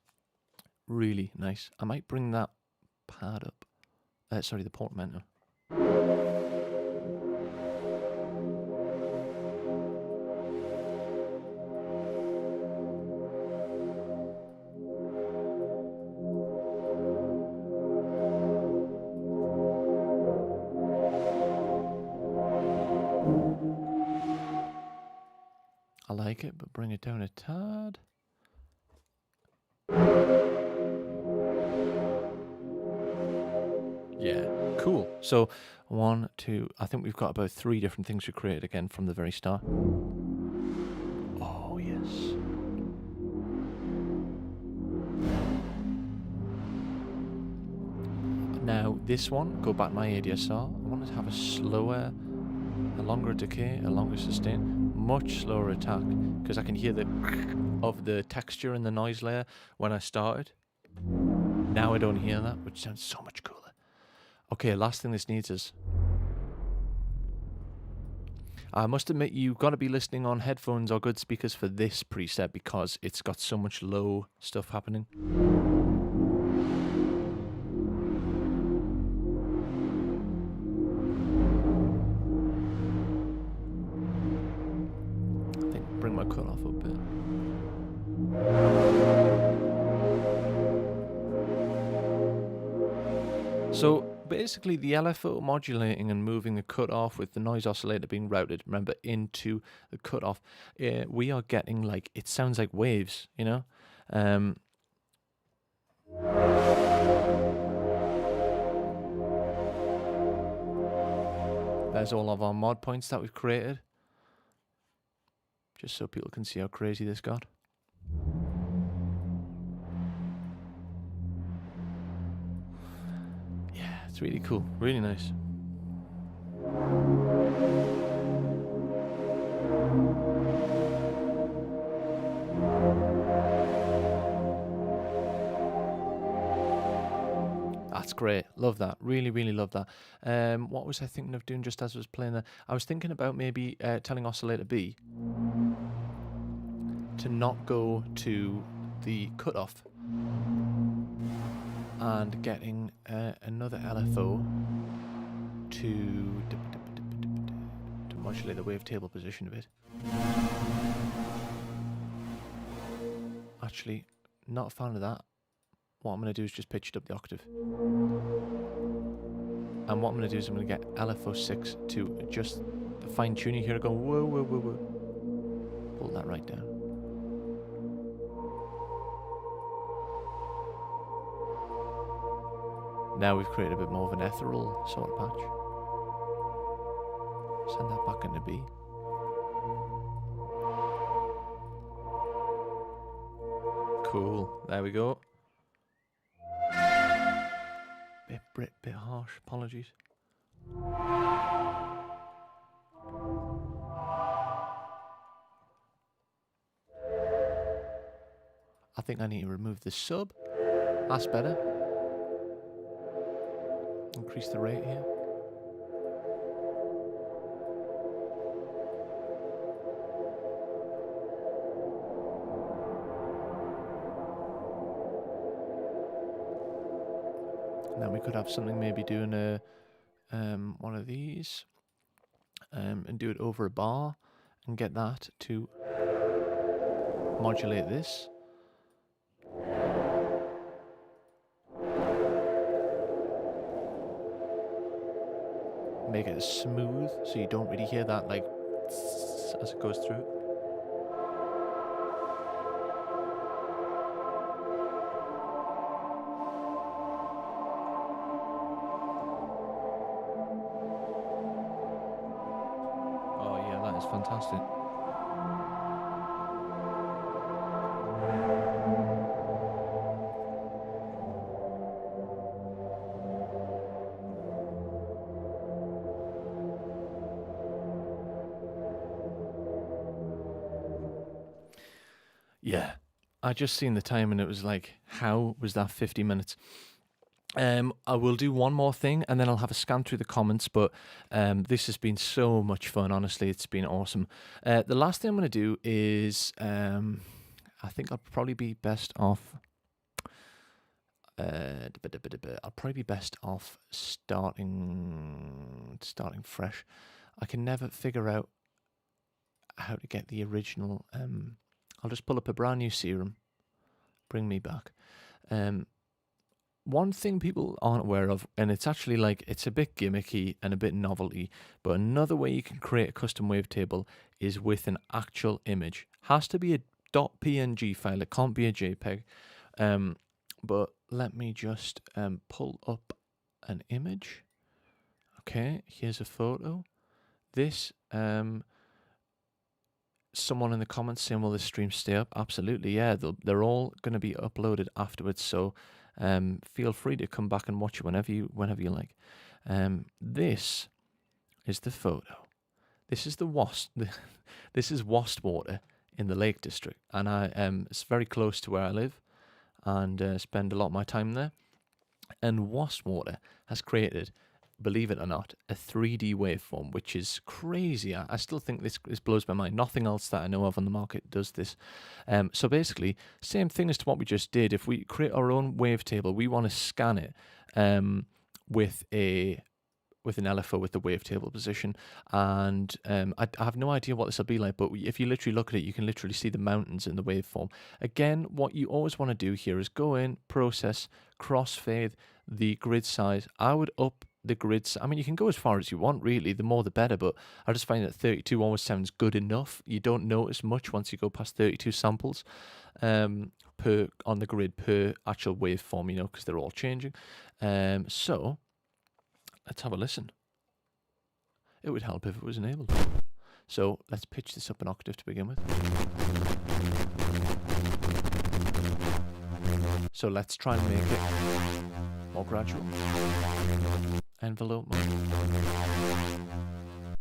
[SPEAKER 1] really nice. I might bring that pad up. Sorry, the portamento. I like it, but bring it down a tad. Yeah, cool. So 1, 2, I think we've got about 3 different things we created again from the very start. Oh, yes. Now, this one, go back to my ADSR. I want to have a slower, a longer decay, a longer sustain, much slower attack, because I can hear the of the texture in the noise layer when I started. Now I don't hear that, which sounds so much cooler. Okay, last thing this needs is, I must admit, you've got to be listening on headphones or good speakers for this preset because it's got so much low stuff happening. I think bring my cut off a bit. So basically the LFO modulating and moving the cutoff with the noise oscillator being routed, remember, into the cutoff, we are getting like, it sounds like waves, you know? There's all of our mod points that we've created, just so people can see how crazy this got. It's really cool, really nice. That's great, love that, really, really love that. What was I thinking of doing just as I was playing that? I was thinking about maybe telling oscillator B to not go to the cutoff and getting another LFO to modulate the wavetable position a bit. Actually, not a fan of that. What I'm going to do is just pitch it up the octave. And what I'm going to do is I'm going to get LFO6 to adjust the fine tuning here, go whoa, whoa, whoa, whoa. Pull that right down. Now we've created a bit more of an ethereal sort of patch. Send that back into B. Cool, there we go. Bit harsh, apologies. I think I need to remove the sub. That's better. Increase the rate here. Now we could have something maybe doing a one of these and do it over a bar and get that to modulate this. Make it smooth so you don't really hear that like as it goes through. Oh yeah, that is fantastic. Yeah, I just seen the time and it was like, how was that 50 minutes? I will do one more thing and then I'll have a scan through the comments, but this has been so much fun, honestly, it's been awesome. The last thing I'm going to do is, I think I'll probably be best off, starting fresh. I can never figure out how to get the original, I'll just pull up a brand new serum, bring me back. One thing people aren't aware of, and it's actually like, it's a bit gimmicky and a bit novelty, but another way you can create a custom wavetable is with an actual image. Has to be a .png file, it can't be a JPEG. But let me just pull up an image. Okay, here's a photo. This, someone in the comments saying, will this stream stay up? Absolutely, yeah. They're all going to be uploaded afterwards, so feel free to come back and watch it whenever you like. This is the photo. This is the this is Wastwater in the Lake District, and it's very close to where I live, and spend a lot of my time there. And Wastwater has created believe it or not, a 3D waveform, which is crazy. I still think this blows my mind. Nothing else that I know of on the market does this. So basically, same thing as to what we just did. If we create our own wavetable, we want to scan it with an LFO with the wavetable position, and I have no idea what this will be like, but if you literally look at it, you can literally see the mountains in the waveform. Again, what you always want to do here is go in, process, crossfade the grid size. I would up the grid. I mean, you can go as far as you want, really. The more the better, but I just find that 32 always sounds good enough. You don't notice much once you go past 32 samples on the grid per actual waveform, you know, because they're all changing. So let's have a listen. It would help if it was enabled. So let's pitch this up an octave to begin with. So let's try and make it more gradual. Envelope mode.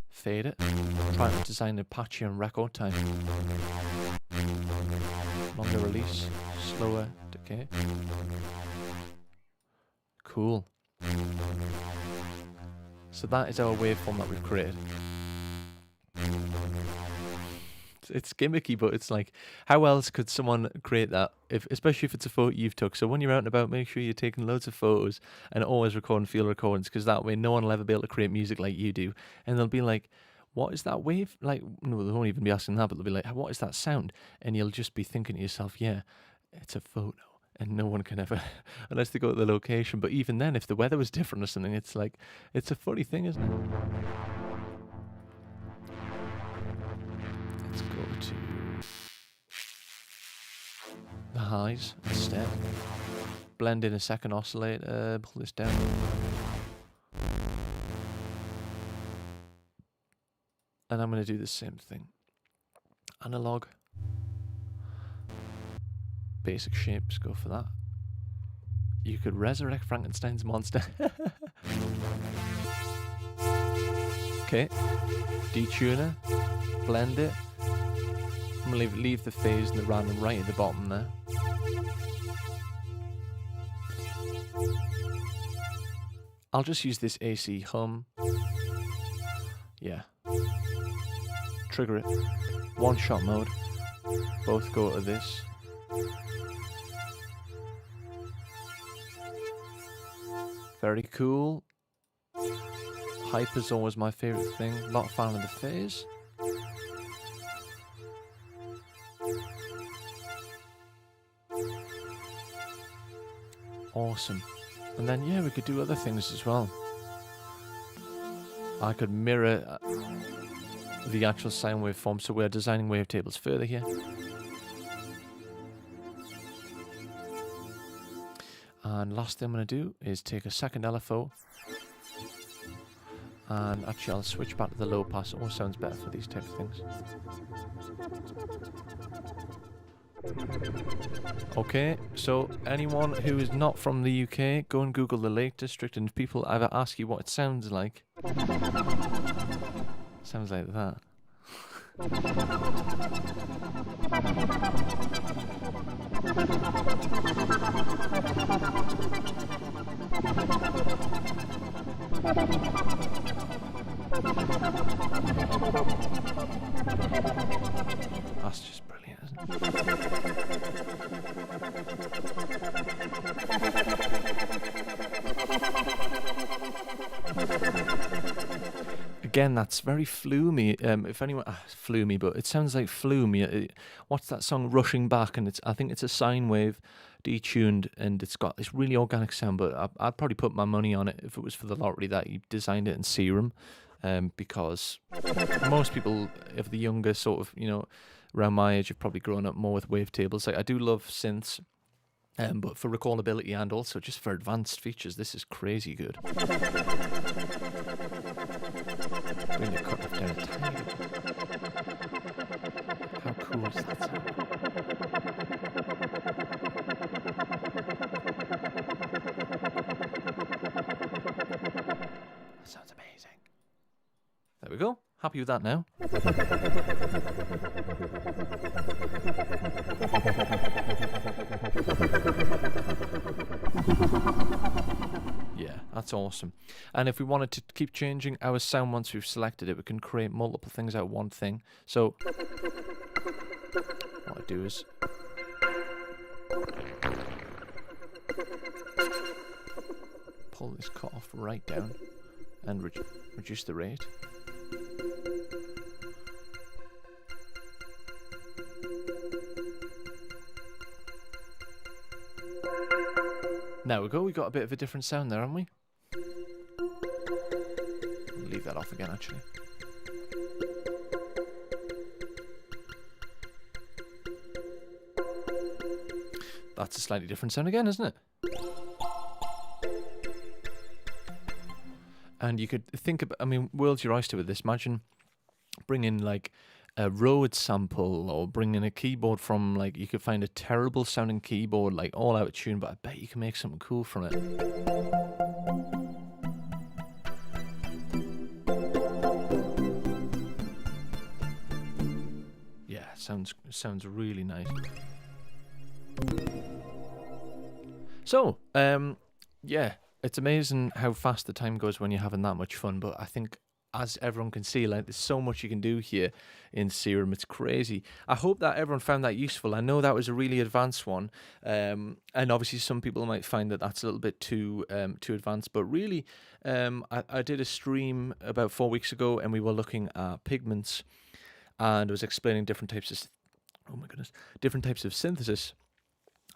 [SPEAKER 1] Fade it. Try to design a patchier and record time. Longer release, slower decay. Cool. So that is our waveform that we've created. It's gimmicky, but it's like, how else could someone create that? Especially if it's a photo you've took. So when you're out and about, make sure you're taking loads of photos and always recording field recordings, because that way no one will ever be able to create music like you do. And they'll be like, what is that wave? Like, no, they won't even be asking that, but they'll be like, what is that sound? And you'll just be thinking to yourself, yeah, it's a photo. And no one can ever, unless they go to the location. But even then, if the weather was different or something, it's like, it's a funny thing, isn't it? Let's go to the highs instead. Blend in a second oscillator, pull this down. And I'm going to do the same thing. Analog. Basic shapes, go for that. You could resurrect Frankenstein's monster. Okay. Detuner. Blend it. I'm going to leave the phase and the random right at the bottom there. I'll just use this AC hum. Yeah. Trigger it. One shot mode. Both go to this. Very cool. Hype is always my favourite thing. Not a fan of the phase. Awesome. And then, yeah, we could do other things as well. I could mirror the actual sine waveform, so we're designing wavetables further here. And last thing I'm going to do is take a second LFO, and actually I'll switch back to the low pass. It always sounds better for these type of things. Okay, so anyone who is not from the UK, go and Google the Lake District, and if people ever ask you what it sounds like, sounds like that. That's just brilliant, isn't it? Again, that's very flumy. If anyone, flumy, but it sounds like flumy. What's that song, Rushing Back? And I think it's a sine wave, detuned, and it's got this really organic sound. But I'd probably put my money on it if it was for the lottery that he designed it in Serum, because most people of the younger sort of, you know, around my age have probably grown up more with wavetables. Like, I do love synths. But for recallability and also just for advanced features, this is crazy good. Bring the cutoff down a tiny bit. How cool is that sound? That sounds amazing. There we go. Happy with that now. Yeah. That's awesome. And if we wanted to keep changing our sound once we've selected it, we can create multiple things out of one thing. So what I do is pull this cutoff right down and reduce the rate. There we go, we got a bit of a different sound there, haven't we? Leave that off again, actually. That's a slightly different sound again, isn't it? And you could think about, I mean, world's your oyster with this. Imagine bringing like a Rhodes sample, or bringing a keyboard from, like, you could find a terrible sounding keyboard, like all out of tune, but I bet you can make something cool from it. Yeah, sounds really nice. So, yeah, it's amazing how fast the time goes when you're having that much fun, but I think, as everyone can see, like, there's so much you can do here in Serum. It's crazy. I hope that everyone found that useful. I know that was a really advanced one, and obviously some people might find that that's a little bit too advanced. But really, I did a stream about 4 weeks ago, and we were looking at pigments, and I was explaining different types of different types of synthesis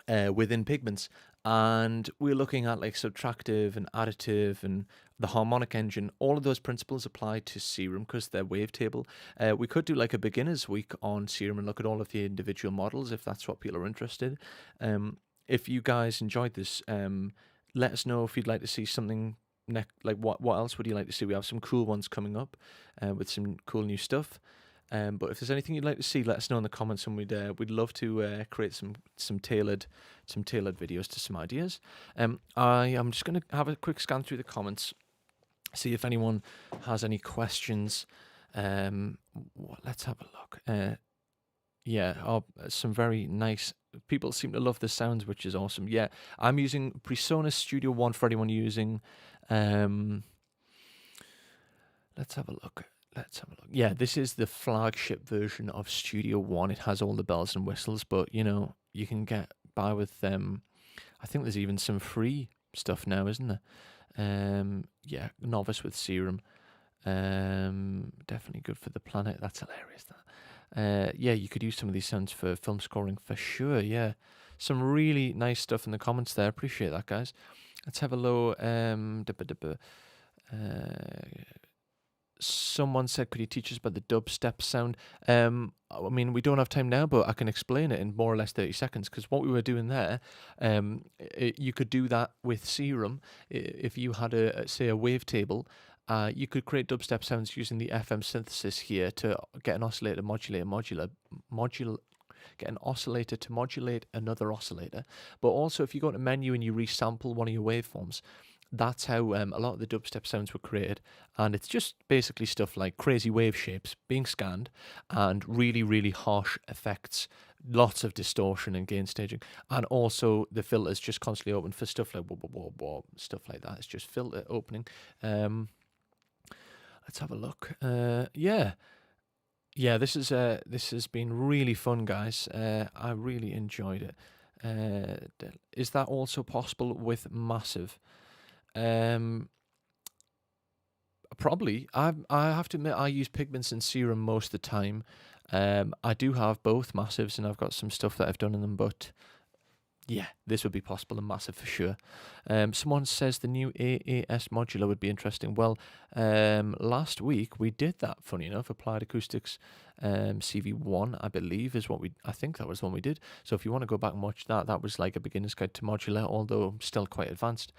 [SPEAKER 1] within pigments, and we're looking at like subtractive and additive and the harmonic engine. All of those principles apply to Serum because they're Wavetable. We could do like a beginner's week on Serum and look at all of the individual models if that's what people are interested. If you guys enjoyed this, let us know if you'd like to see something like what else would you like to see. We have some cool ones coming up with some cool new stuff. But if there's anything you'd like to see, let us know in the comments, and we'd love to create some tailored videos to some ideas. I am just going to have a quick scan through the comments, see if anyone has any questions. Let's have a look. Yeah, some very nice people seem to love the sounds, which is awesome. Yeah, I'm using PreSonus Studio One for anyone using. Let's have a look. Yeah, this is the flagship version of Studio One. It has all the bells and whistles, but you know, you can get by with them. I think there's even some free stuff now, isn't there? Yeah, novice with Serum. Definitely good for the planet. That's hilarious. That. Yeah, you could use some of these sounds for film scoring for sure. Yeah, some really nice stuff in the comments there. Appreciate that, guys. Let's have a low. Someone said, could you teach us about the dubstep sound? I mean, we don't have time now, but I can explain it in more or less 30 seconds, because what we were doing there, you could do that with Serum. If you had, say, a wavetable, you could create dubstep sounds using the FM synthesis here to get an oscillator get an oscillator to modulate another oscillator. But also, if you go to menu and you resample one of your waveforms, that's how a lot of the dubstep sounds were created, and it's just basically stuff like crazy wave shapes being scanned and really, really harsh effects, lots of distortion and gain staging, and also the filters just constantly open for stuff like stuff like that. It's just filter opening. Let's have a look. Yeah, this has been really fun, guys. I really enjoyed it. Is that also possible with Massive? Probably. I have to admit, I use pigments and Serum most of the time. I do have both Massives, and I've got some stuff that I've done in them, but yeah, this would be possible in Massive for sure. Someone says the new AAS modular would be interesting. Well, last week we did that, funny enough. Applied Acoustics CV1, I believe, I think that was the one we did. So if you want to go back and watch that, that was like a beginner's guide to modular, although still quite advanced.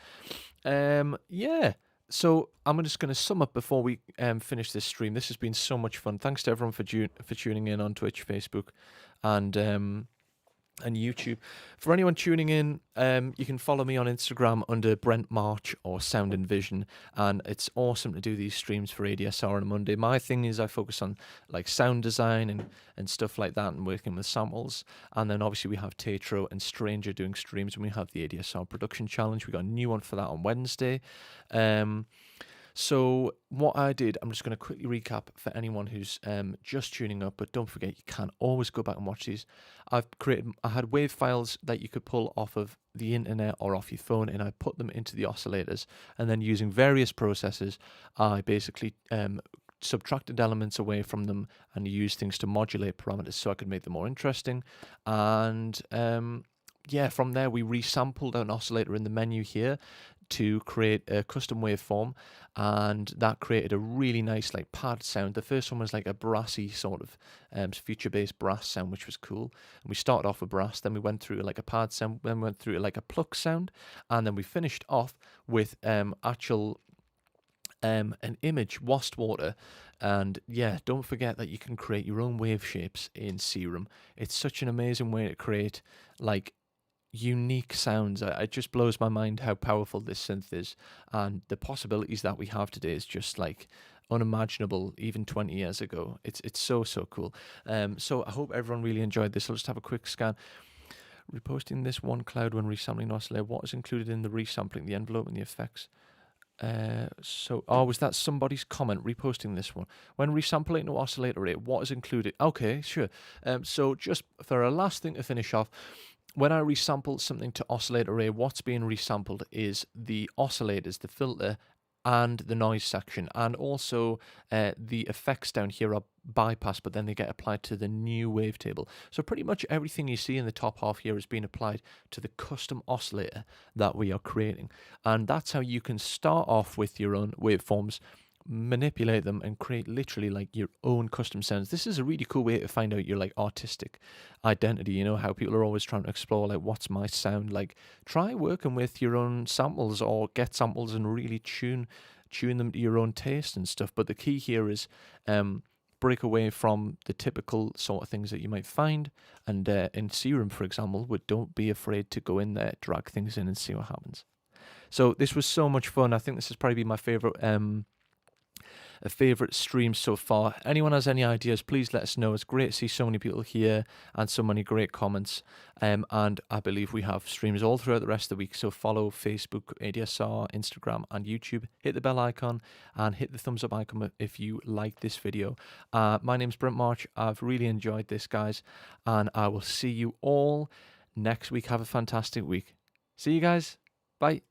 [SPEAKER 1] Yeah. So I'm just going to sum up before we finish this stream. This has been so much fun. Thanks to everyone for tuning in on Twitch, Facebook, and and YouTube. For anyone tuning in, you can follow me on Instagram under Brent March or Sound and Vision, and it's awesome to do these streams for ADSR on a Monday. My thing is I focus on like sound design and stuff like that, and working with samples. And then obviously we have Tatro and Stranger doing streams, and we have the ADSR production challenge. We got a new one for that on Wednesday. So what I did, I'm just going to quickly recap for anyone who's just tuning up, but don't forget you can always go back and watch these. I had wave files that you could pull off of the internet or off your phone, and I put them into the oscillators, and then using various processes, I basically subtracted elements away from them and used things to modulate parameters so I could make them more interesting. And yeah, from there we resampled an oscillator in the menu here to create a custom waveform, and that created a really nice like pad sound. The first one was like a brassy sort of future-based brass sound, which was cool. And we started off with brass, then we went through like a pad sound, then we went through like a pluck sound, and then we finished off with actual an image, Wastwater. And yeah, don't forget that you can create your own wave shapes in Serum. It's such an amazing way to create like unique sounds. It just blows my mind how powerful this synth is, and the possibilities that we have today is just like unimaginable even 20 years ago. It's so cool. So I hope everyone really enjoyed this. I'll just have a quick scan. Reposting this one cloud when resampling oscillator. What is included in the resampling? The envelope and the effects. Was that somebody's comment reposting this one? When resampling to oscillator rate, what is included? Okay, sure. So just for a last thing to finish off, when I resample something to oscillator array, what's being resampled is the oscillators, the filter, and the noise section, and also the effects down here are bypassed, but then they get applied to the new wavetable. So pretty much everything you see in the top half here is being applied to the custom oscillator that we are creating. And that's how you can start off with your own waveforms, manipulate them, and create literally like your own custom sounds. This is a really cool way to find out your like artistic identity. You know how people are always trying to explore like what's my sound like. Try working with your own samples or get samples and really tune them to your own taste and stuff. But the key here is break away from the typical sort of things that you might find, and in Serum, for example, don't be afraid to go in there, drag things in, and see what happens. So this was so much fun. I think this has probably been my favorite stream so far. Anyone has any ideas, please let us know. It's great to see so many people here and so many great comments. And I believe we have streams all throughout the rest of the week. So follow Facebook, ADSR, Instagram, and YouTube. Hit the bell icon and hit the thumbs up icon if you like this video. My name's Brent March. I've really enjoyed this, guys, and I will see you all next week. Have a fantastic week. See you guys. Bye.